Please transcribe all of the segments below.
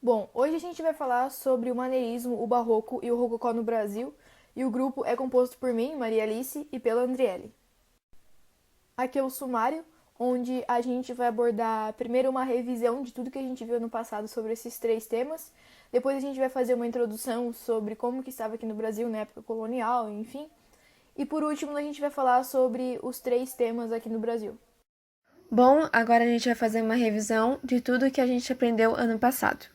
Bom, hoje a gente vai falar sobre o maneirismo, o barroco e o rococó no Brasil, e o grupo é composto por mim, Maria Alice, e pela Andriele. Aqui é o sumário, onde a gente vai abordar primeiro uma revisão de tudo que a gente viu no passado sobre esses três temas, depois a gente vai fazer uma introdução sobre como que estava aqui no Brasil na época colonial, enfim, e por último a gente vai falar sobre os três temas aqui no Brasil. Bom, agora a gente vai fazer uma revisão de tudo que a gente aprendeu ano passado.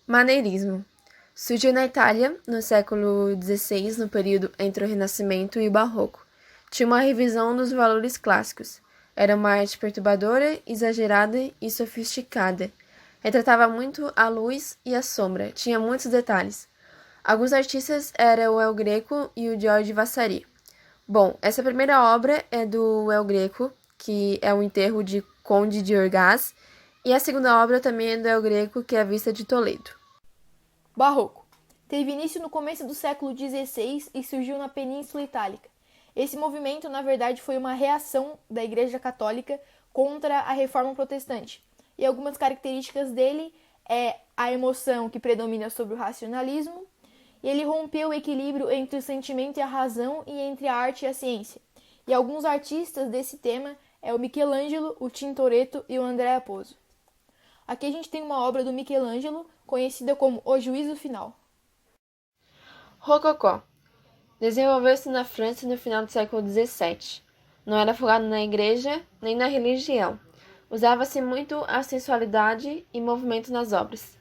Maneirismo. Surgiu na Itália no século XVI, no período entre o Renascimento e o Barroco. Tinha uma revisão dos valores clássicos. Era uma arte perturbadora, exagerada e sofisticada. Retratava muito a luz e a sombra, tinha muitos detalhes. Alguns artistas eram o El Greco e o Giorgio Vasari. Bom, essa primeira obra é do El Greco, que é o enterro de Conde de Orgaz, e a segunda obra também é do El Greco, que é a Vista de Toledo. Barroco. Teve início no começo do século XVI e surgiu na Península Itálica. Esse movimento, na verdade, foi uma reação da Igreja Católica contra a Reforma Protestante. E algumas características dele é a emoção que predomina sobre o racionalismo, e ele rompeu o equilíbrio entre o sentimento e a razão e entre a arte e a ciência. E alguns artistas desse tema é o Michelangelo, o Tintoretto e o Andrea Pozzo. Aqui a gente tem uma obra do Michelangelo, conhecida como O Juízo Final. Rococó. Desenvolveu-se na França no final do século XVII. Não era focado na igreja nem na religião. Usava-se muito a sensualidade e movimento nas obras.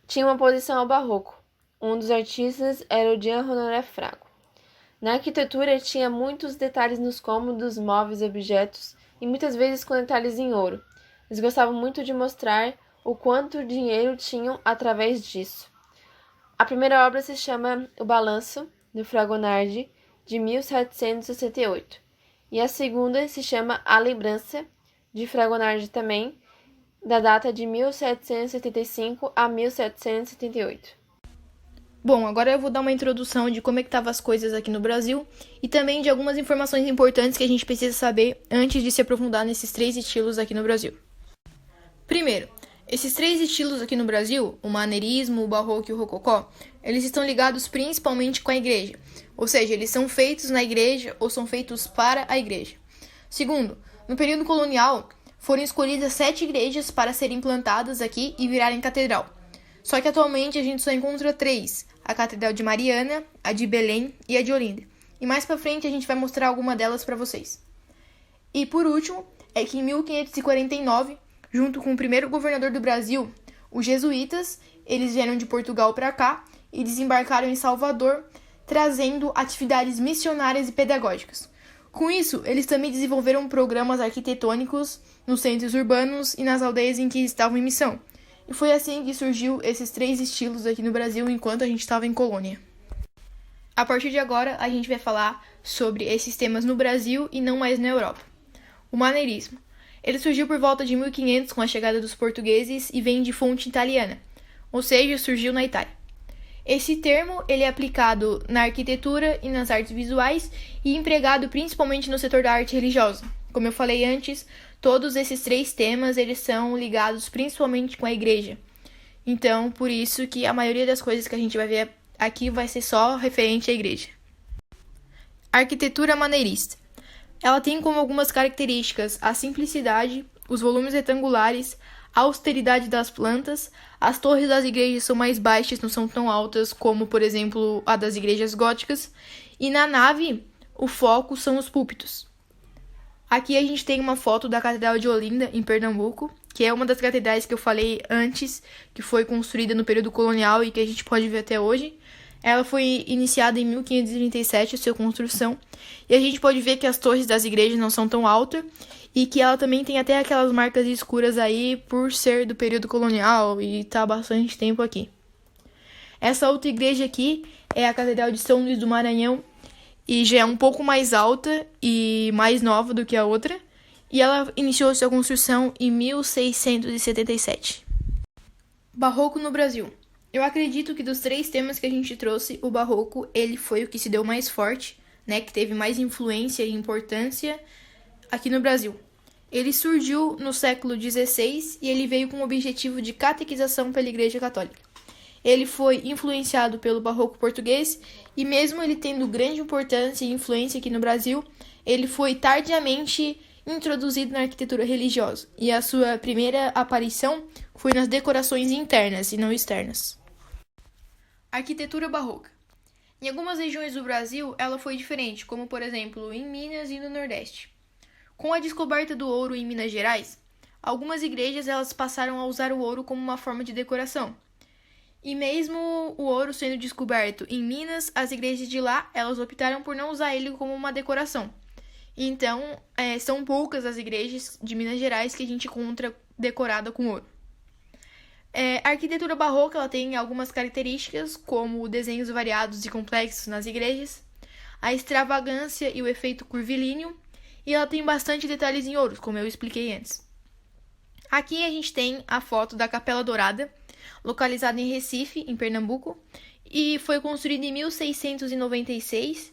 Tinha uma oposição ao barroco. Um dos artistas era o Gian Honoré Frago. Na arquitetura tinha muitos detalhes nos cômodos, móveis e objetos, e muitas vezes com detalhes em ouro. Eles gostavam muito de mostrar o quanto dinheiro tinham através disso. A primeira obra se chama O Balanço, do Fragonard, de 1768, e a segunda se chama A Lembrança, de Fragonard também, da data de 1775 a 1778. Bom, agora eu vou dar uma introdução de como é que estavam as coisas aqui no Brasil e também de algumas informações importantes que a gente precisa saber antes de se aprofundar nesses três estilos aqui no Brasil. Primeiro, esses três estilos aqui no Brasil, o maneirismo, o barroco e o rococó, eles estão ligados principalmente com a igreja, ou seja, eles são feitos na igreja ou são feitos para a igreja. Segundo, no período colonial, foram escolhidas 7 igrejas para serem implantadas aqui e virarem catedral. Só que atualmente a gente só encontra 3, a Catedral de Mariana, a de Belém e a de Olinda. E mais pra frente a gente vai mostrar alguma delas para vocês. E por último, é que em 1549, junto com o primeiro governador do Brasil, os jesuítas, eles vieram de Portugal para cá e desembarcaram em Salvador, trazendo atividades missionárias e pedagógicas. Com isso, eles também desenvolveram programas arquitetônicos nos centros urbanos e nas aldeias em que estavam em missão. E foi assim que surgiu esses 3 estilos aqui no Brasil enquanto a gente estava em colônia. A partir de agora, a gente vai falar sobre esses temas no Brasil e não mais na Europa. O maneirismo. Ele surgiu por volta de 1500 com a chegada dos portugueses e vem de fonte italiana, ou seja, surgiu na Itália. Esse termo ele é aplicado na arquitetura e nas artes visuais e empregado principalmente no setor da arte religiosa. Como eu falei antes, todos esses 3 temas eles são ligados principalmente com a igreja. Então, por isso que a maioria das coisas que a gente vai ver aqui vai ser só referente à igreja. Arquitetura maneirista. Ela tem como algumas características a simplicidade, os volumes retangulares, a austeridade das plantas, as torres das igrejas são mais baixas, não são tão altas como, por exemplo, a das igrejas góticas, e na nave o foco são os púlpitos. Aqui a gente tem uma foto da Catedral de Olinda, em Pernambuco, que é uma das catedrais que eu falei antes, que foi construída no período colonial e que a gente pode ver até hoje. Ela foi iniciada em 1537, a sua construção, e a gente pode ver que as torres das igrejas não são tão altas e que ela também tem até aquelas marcas escuras aí por ser do período colonial e tá há bastante tempo aqui. Essa outra igreja aqui é a Catedral de São Luís do Maranhão e já é um pouco mais alta e mais nova do que a outra, e ela iniciou sua construção em 1677. Barroco no Brasil. Eu acredito que dos 3 temas que a gente trouxe, o barroco ele foi o que se deu mais forte, né, que teve mais influência e importância aqui no Brasil. Ele surgiu no século XVI e ele veio com o objetivo de catequização pela Igreja Católica. Ele foi influenciado pelo barroco português e mesmo ele tendo grande importância e influência aqui no Brasil, ele foi tardiamente introduzido na arquitetura religiosa e a sua primeira aparição foi nas decorações internas e não externas. Arquitetura barroca. Em algumas regiões do Brasil, ela foi diferente, como por exemplo em Minas e no Nordeste. Com a descoberta do ouro em Minas Gerais, algumas igrejas elas passaram a usar o ouro como uma forma de decoração. E mesmo o ouro sendo descoberto em Minas, as igrejas de lá elas optaram por não usar ele como uma decoração. Então, são poucas as igrejas de Minas Gerais que a gente encontra decorada com ouro. A arquitetura barroca ela tem algumas características, como desenhos variados e complexos nas igrejas, a extravagância e o efeito curvilíneo, e ela tem bastante detalhes em ouro, como eu expliquei antes. Aqui a gente tem a foto da Capela Dourada, localizada em Recife, em Pernambuco, e foi construída em 1696,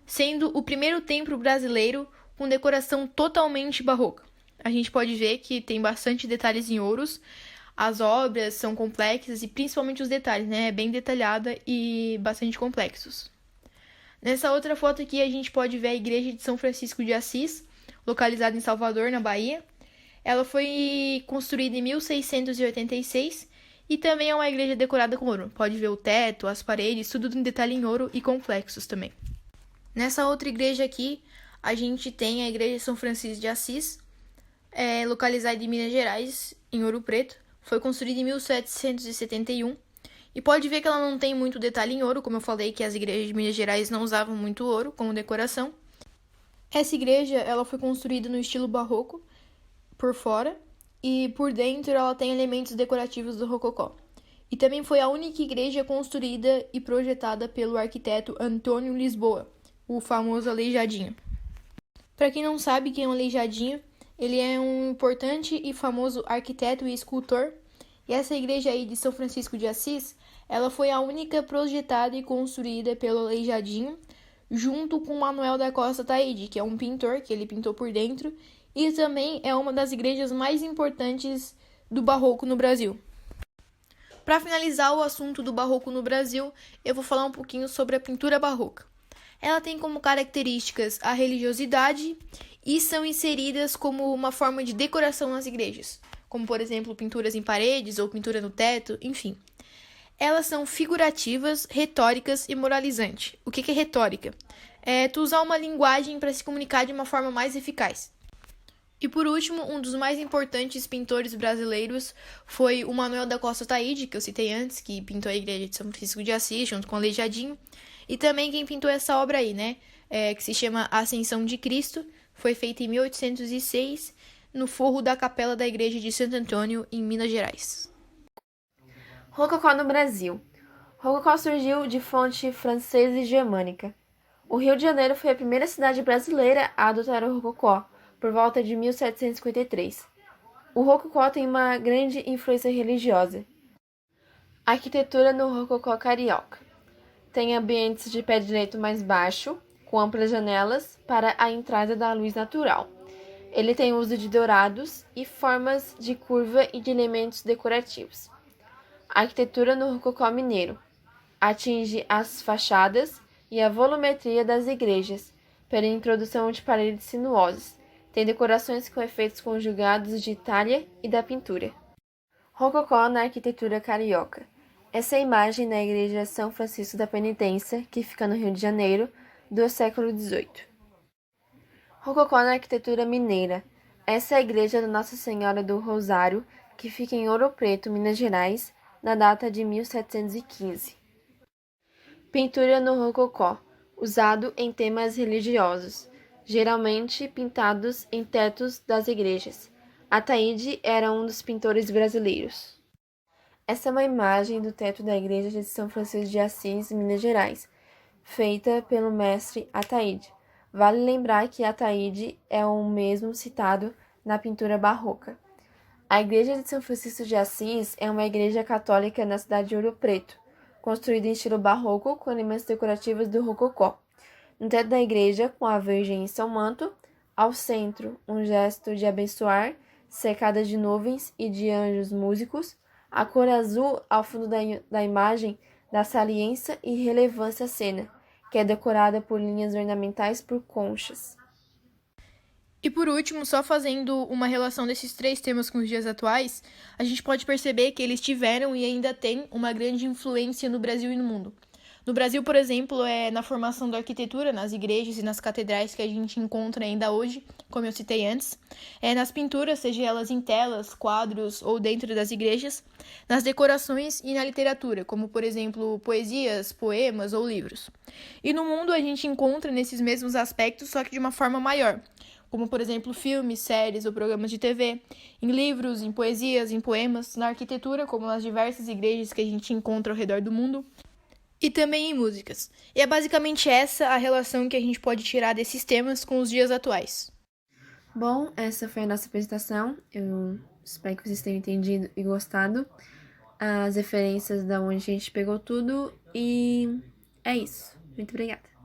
sendo o primeiro templo brasileiro com decoração totalmente barroca. A gente pode ver que tem bastante detalhes em ouros, as obras são complexas e principalmente os detalhes, né? É bem detalhada e bastante complexos. Nessa outra foto aqui a gente pode ver a igreja de São Francisco de Assis, localizada em Salvador, na Bahia. Ela foi construída em 1686 e também é uma igreja decorada com ouro. Pode ver o teto, as paredes, tudo em detalhe em ouro e complexos também. Nessa outra igreja aqui, a gente tem a igreja de São Francisco de Assis, localizada em Minas Gerais, em Ouro Preto. Foi construída em 1771 e pode ver que ela não tem muito detalhe em ouro, como eu falei que as igrejas de Minas Gerais não usavam muito ouro como decoração. Essa igreja ela foi construída no estilo barroco por fora e por dentro ela tem elementos decorativos do rococó. E também foi a única igreja construída e projetada pelo arquiteto Antônio Lisboa, o famoso Aleijadinho. Para quem não sabe quem é o Aleijadinho, ele é um importante e famoso arquiteto e escultor, e essa igreja aí de São Francisco de Assis, ela foi a única projetada e construída pelo Aleijadinho, junto com Manuel da Costa Taide, que é um pintor que ele pintou por dentro, e também é uma das igrejas mais importantes do barroco no Brasil. Para finalizar o assunto do barroco no Brasil, eu vou falar um pouquinho sobre a pintura barroca. Ela tem como características a religiosidade e são inseridas como uma forma de decoração nas igrejas, como por exemplo pinturas em paredes ou pintura no teto, enfim. Elas são figurativas, retóricas e moralizantes. O que é retórica? É tu usar uma linguagem para se comunicar de uma forma mais eficaz. E por último, um dos mais importantes pintores brasileiros foi o Manuel da Costa Taide, que eu citei antes, que pintou a igreja de São Francisco de Assis junto com o Aleijadinho. E também quem pintou essa obra aí, né? Que se chama Ascensão de Cristo, foi feita em 1806, no forro da capela da igreja de Santo Antônio, em Minas Gerais. Rococó no Brasil. Rococó surgiu de fonte francesa e germânica. O Rio de Janeiro foi a primeira cidade brasileira a adotar o rococó, por volta de 1753. O rococó tem uma grande influência religiosa. Arquitetura no rococó carioca. Tem ambientes de pé direito mais baixo, com amplas janelas para a entrada da luz natural. Ele tem uso de dourados e formas de curva e de elementos decorativos. A arquitetura no rococó mineiro atinge as fachadas e a volumetria das igrejas, pela introdução de paredes sinuosas. Tem decorações com efeitos conjugados de Itália e da pintura. Rococó na arquitetura carioca. Essa é a imagem da igreja São Francisco da Penitência, que fica no Rio de Janeiro, do século XVIII. Rococó na arquitetura mineira. Essa é a igreja da Nossa Senhora do Rosário, que fica em Ouro Preto, Minas Gerais, na data de 1715. Pintura no rococó, usado em temas religiosos, geralmente pintados em tetos das igrejas. Ataíde era um dos pintores brasileiros. Essa é uma imagem do teto da igreja de São Francisco de Assis, Minas Gerais, feita pelo mestre Ataíde. Vale lembrar que Ataíde é o mesmo citado na pintura barroca. A igreja de São Francisco de Assis é uma igreja católica na cidade de Ouro Preto, construída em estilo barroco com elementos decorativos do rococó. No teto da igreja, com a Virgem em seu manto, Ao centro, um gesto de abençoar, cercada de nuvens e de anjos músicos. A cor azul ao fundo da imagem dá saliência e relevância à cena, que é decorada por linhas ornamentais por conchas. E por último, só fazendo uma relação desses três temas com os dias atuais, a gente pode perceber que eles tiveram e ainda têm uma grande influência no Brasil e no mundo. No Brasil, por exemplo, é na formação da arquitetura, nas igrejas e nas catedrais que a gente encontra ainda hoje, como eu citei antes, é nas pinturas, seja elas em telas, quadros ou dentro das igrejas, nas decorações e na literatura, como por exemplo poesias, poemas ou livros. E no mundo a gente encontra nesses mesmos aspectos, só que de uma forma maior, como por exemplo filmes, séries ou programas de TV, em livros, em poesias, em poemas, na arquitetura, como nas diversas igrejas que a gente encontra ao redor do mundo, e também em músicas. E é basicamente essa a relação que a gente pode tirar desses temas com os dias atuais. Bom, essa foi a nossa apresentação. Eu espero que vocês tenham entendido e gostado. As referências da onde a gente pegou tudo. E é isso. Muito obrigada.